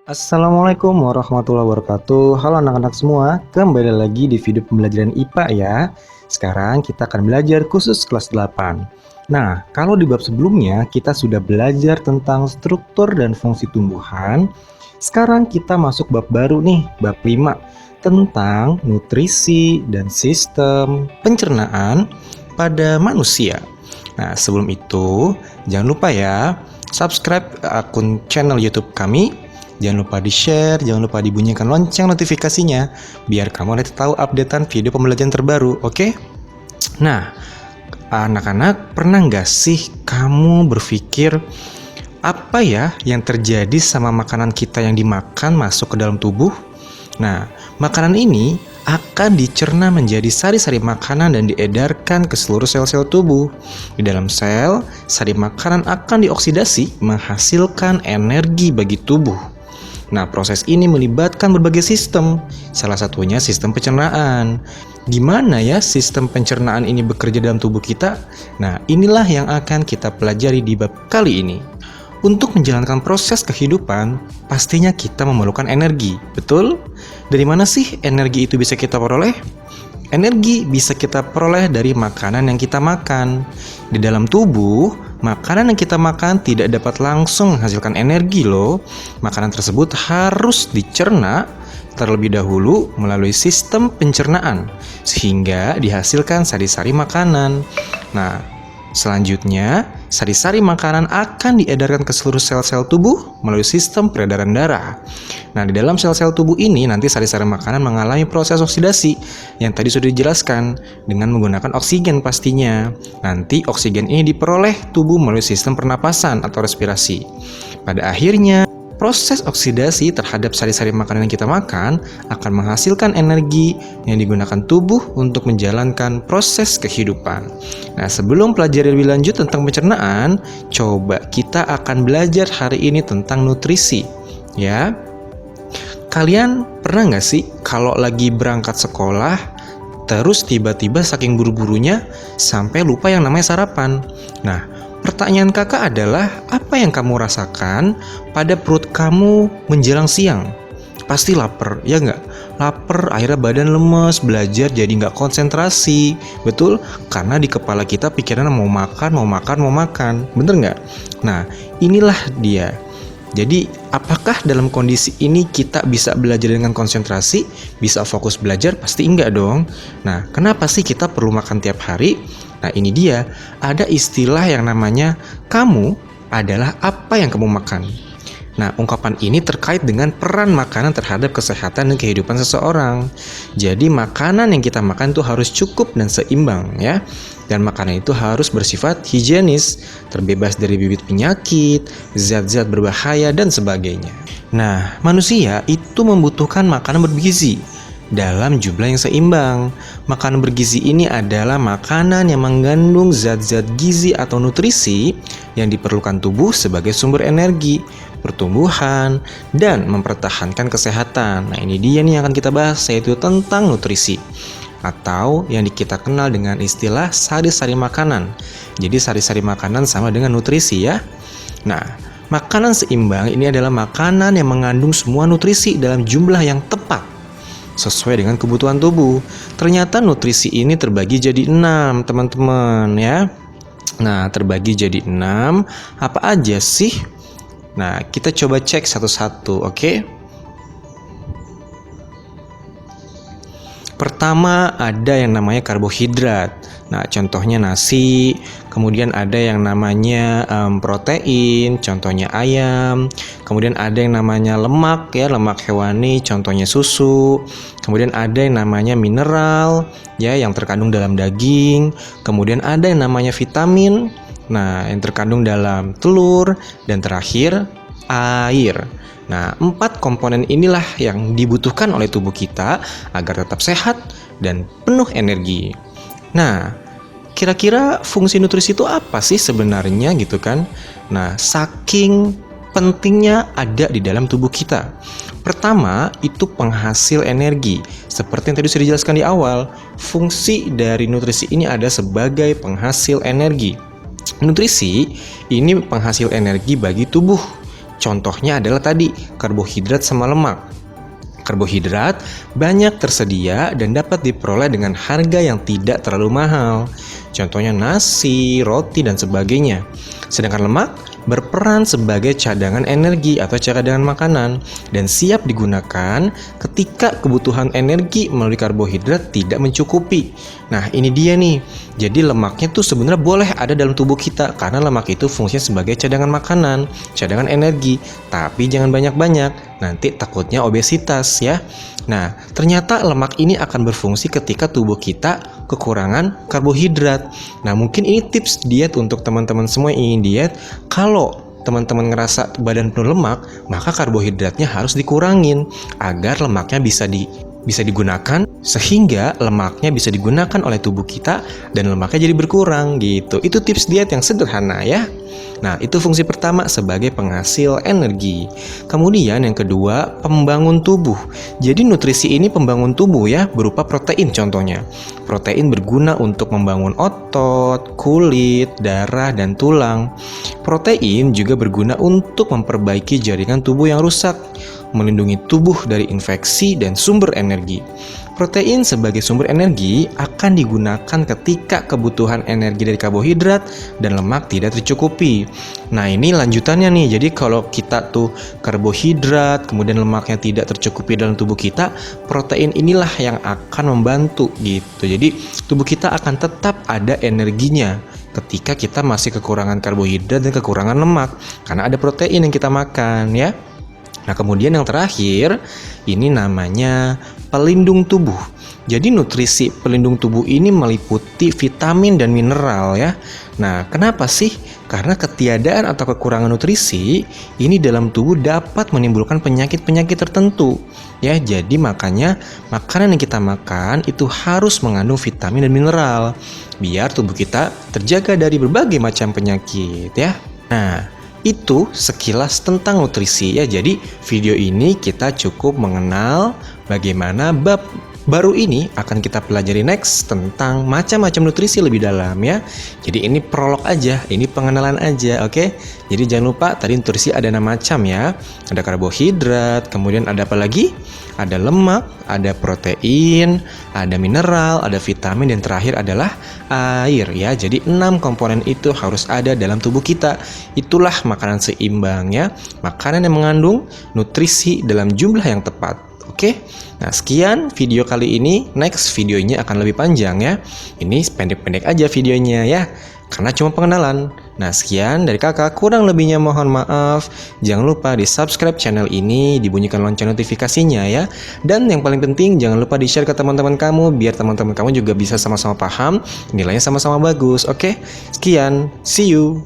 Assalamualaikum warahmatullahi wabarakatuh. Halo anak-anak semua, kembali lagi di video pembelajaran IPA ya. Sekarang kita akan belajar khusus kelas 8. Nah, kalau di bab sebelumnya kita sudah belajar tentang struktur dan fungsi tumbuhan. Sekarang kita masuk bab baru nih, bab 5, tentang nutrisi dan sistem pencernaan pada manusia. Nah, sebelum itu, jangan lupa ya, subscribe akun channel YouTube kami. Jangan lupa di-share, jangan lupa dibunyikan lonceng notifikasinya biar kamu nanti tahu updatean video pembelajaran terbaru, oke? Nah, anak-anak, pernah nggak sih kamu berpikir apa ya yang terjadi sama makanan kita yang dimakan masuk ke dalam tubuh? Nah, makanan ini akan dicerna menjadi sari-sari makanan dan diedarkan ke seluruh sel-sel tubuh. Di dalam sel, sari makanan akan dioksidasi menghasilkan energi bagi tubuh. Nah, proses ini melibatkan berbagai sistem, salah satunya sistem pencernaan. Gimana ya sistem pencernaan ini bekerja dalam tubuh kita? Nah, inilah yang akan kita pelajari di bab kali ini. Untuk menjalankan proses kehidupan, pastinya kita memerlukan energi, betul? Dari mana sih energi itu bisa kita peroleh? Energi bisa kita peroleh dari makanan yang kita makan. Di dalam tubuh, makanan yang kita makan tidak dapat langsung menghasilkan energi loh. Makanan tersebut harus dicerna terlebih dahulu melalui sistem pencernaan, sehingga dihasilkan sari-sari makanan. Nah, selanjutnya, sari-sari makanan akan diedarkan ke seluruh sel-sel tubuh melalui sistem peredaran darah. Nah, di dalam sel-sel tubuh ini nanti sari-sari makanan mengalami proses oksidasi yang tadi sudah dijelaskan dengan menggunakan oksigen pastinya. Nanti oksigen ini diperoleh tubuh melalui sistem pernapasan atau respirasi. Pada akhirnya, proses oksidasi terhadap sari-sari makanan yang kita makan akan menghasilkan energi yang digunakan tubuh untuk menjalankan proses kehidupan. Nah, sebelum pelajari lebih lanjut tentang pencernaan, coba kita akan belajar hari ini tentang nutrisi, ya. Kalian pernah nggak sih kalau lagi berangkat sekolah, terus tiba-tiba saking buru-burunya sampai lupa yang namanya sarapan? Nah, pertanyaan kakak adalah, apa yang kamu rasakan pada perut kamu menjelang siang? Pasti lapar, ya nggak? Lapar, akhirnya badan lemes, belajar jadi nggak konsentrasi. Betul? Karena di kepala kita pikirannya mau makan. Bener nggak? Nah, inilah dia. Jadi, apakah dalam kondisi ini kita bisa belajar dengan konsentrasi? Bisa fokus belajar? Pasti enggak dong. Nah, kenapa sih kita perlu makan tiap hari? Nah, ini dia, ada istilah yang namanya kamu adalah apa yang kamu makan. Nah, ungkapan ini terkait dengan peran makanan terhadap kesehatan dan kehidupan seseorang. Jadi, makanan yang kita makan itu harus cukup dan seimbang ya. Dan makanan itu harus bersifat higienis, terbebas dari bibit penyakit, zat-zat berbahaya, dan sebagainya. Nah, manusia itu membutuhkan makanan bergizi dalam jumlah yang seimbang. Makanan bergizi ini adalah makanan yang mengandung zat-zat gizi atau nutrisi yang diperlukan tubuh sebagai sumber energi, pertumbuhan, dan mempertahankan kesehatan. Nah, ini dia nih yang akan kita bahas, yaitu tentang nutrisi, atau yang kita kenal dengan istilah sari-sari makanan. Jadi sari-sari makanan sama dengan nutrisi ya. Nah, makanan seimbang ini adalah makanan yang mengandung semua nutrisi dalam jumlah yang tepat sesuai dengan kebutuhan tubuh. Ternyata nutrisi ini terbagi jadi 6, teman-teman ya. Nah, terbagi jadi 6. Apa aja sih? Nah, kita coba cek satu-satu, oke? Pertama, ada yang namanya karbohidrat. Nah, contohnya nasi. Kemudian ada yang namanya protein, contohnya ayam. Kemudian ada yang namanya lemak ya, lemak hewani, contohnya susu. Kemudian ada yang namanya mineral ya, yang terkandung dalam daging. Kemudian ada yang namanya vitamin, nah, yang terkandung dalam telur. Dan terakhir, air. Nah, 4 komponen inilah yang dibutuhkan oleh tubuh kita agar tetap sehat dan penuh energi. Nah, kira-kira fungsi nutrisi itu apa sih sebenarnya gitu kan? Nah, saking pentingnya ada di dalam tubuh kita. Pertama, itu penghasil energi. Seperti yang tadi sudah dijelaskan di awal, fungsi dari nutrisi ini ada sebagai penghasil energi. Nutrisi ini penghasil energi bagi tubuh Contohnya adalah tadi, karbohidrat sama lemak. Karbohidrat banyak tersedia dan dapat diperoleh dengan harga yang tidak terlalu mahal. Contohnya nasi, roti, dan sebagainya. Sedangkan lemak berperan sebagai cadangan energi atau cadangan makanan dan siap digunakan ketika kebutuhan energi melalui karbohidrat tidak mencukupi. Nah, ini dia nih. Jadi lemaknya tuh sebenarnya boleh ada dalam tubuh kita karena lemak itu fungsinya sebagai cadangan makanan, cadangan energi, tapi jangan banyak-banyak. Nanti takutnya obesitas ya. Nah, ternyata lemak ini akan berfungsi ketika tubuh kita kekurangan karbohidrat. Nah, mungkin ini tips diet untuk teman-teman semua yang ingin diet. Kalau teman-teman ngerasa badan penuh lemak, maka karbohidratnya harus dikurangin agar lemaknya bisa digunakan, sehingga lemaknya bisa digunakan oleh tubuh kita dan lemaknya jadi berkurang gitu. Itu tips diet yang sederhana ya. Nah, itu fungsi pertama sebagai penghasil energi. Kemudian yang kedua, pembangun tubuh. Jadi nutrisi ini pembangun tubuh ya, berupa protein contohnya. Protein berguna untuk membangun otot, kulit, darah, dan tulang. Protein juga berguna untuk memperbaiki jaringan tubuh yang rusak, melindungi tubuh dari infeksi dan sumber energi. Protein sebagai sumber energi akan digunakan ketika kebutuhan energi dari karbohidrat dan lemak tidak tercukupi. Nah, ini lanjutannya nih. Jadi kalau kita tuh karbohidrat, kemudian lemaknya tidak tercukupi dalam tubuh kita, protein inilah yang akan membantu gitu. Jadi tubuh kita akan tetap ada energinya ketika kita masih kekurangan karbohidrat dan kekurangan lemak, karena ada protein yang kita makan ya. Nah, kemudian yang terakhir, ini namanya pelindung tubuh. Jadi nutrisi pelindung tubuh ini meliputi vitamin dan mineral ya. Nah, kenapa sih? Karena ketiadaan atau kekurangan nutrisi ini dalam tubuh dapat menimbulkan penyakit-penyakit tertentu. Ya, jadi makanya makanan yang kita makan itu harus mengandung vitamin dan mineral biar tubuh kita terjaga dari berbagai macam penyakit ya. Nah, itu sekilas tentang nutrisi ya. Jadi video ini kita cukup mengenal bagaimana bab baru ini akan kita pelajari next tentang macam-macam nutrisi lebih dalam ya. Jadi ini prolog aja, ini pengenalan aja, oke? Jadi jangan lupa tadi nutrisi ada 6 macam ya. Ada karbohidrat, kemudian ada apa lagi? Ada lemak, ada protein, ada mineral, ada vitamin, dan terakhir adalah air ya. Jadi 6 komponen itu harus ada dalam tubuh kita. Itulah makanan seimbang ya. Makanan yang mengandung nutrisi dalam jumlah yang tepat. Oke, nah sekian video kali ini. Next videonya akan lebih panjang ya. Ini pendek-pendek aja videonya ya, karena cuma pengenalan. Nah sekian dari kakak, kurang lebihnya mohon maaf. Jangan lupa di subscribe channel ini, dibunyikan lonceng notifikasinya ya. Dan yang paling penting jangan lupa di share ke teman-teman kamu, biar teman-teman kamu juga bisa sama-sama paham, nilainya sama-sama bagus. Oke, sekian, see you.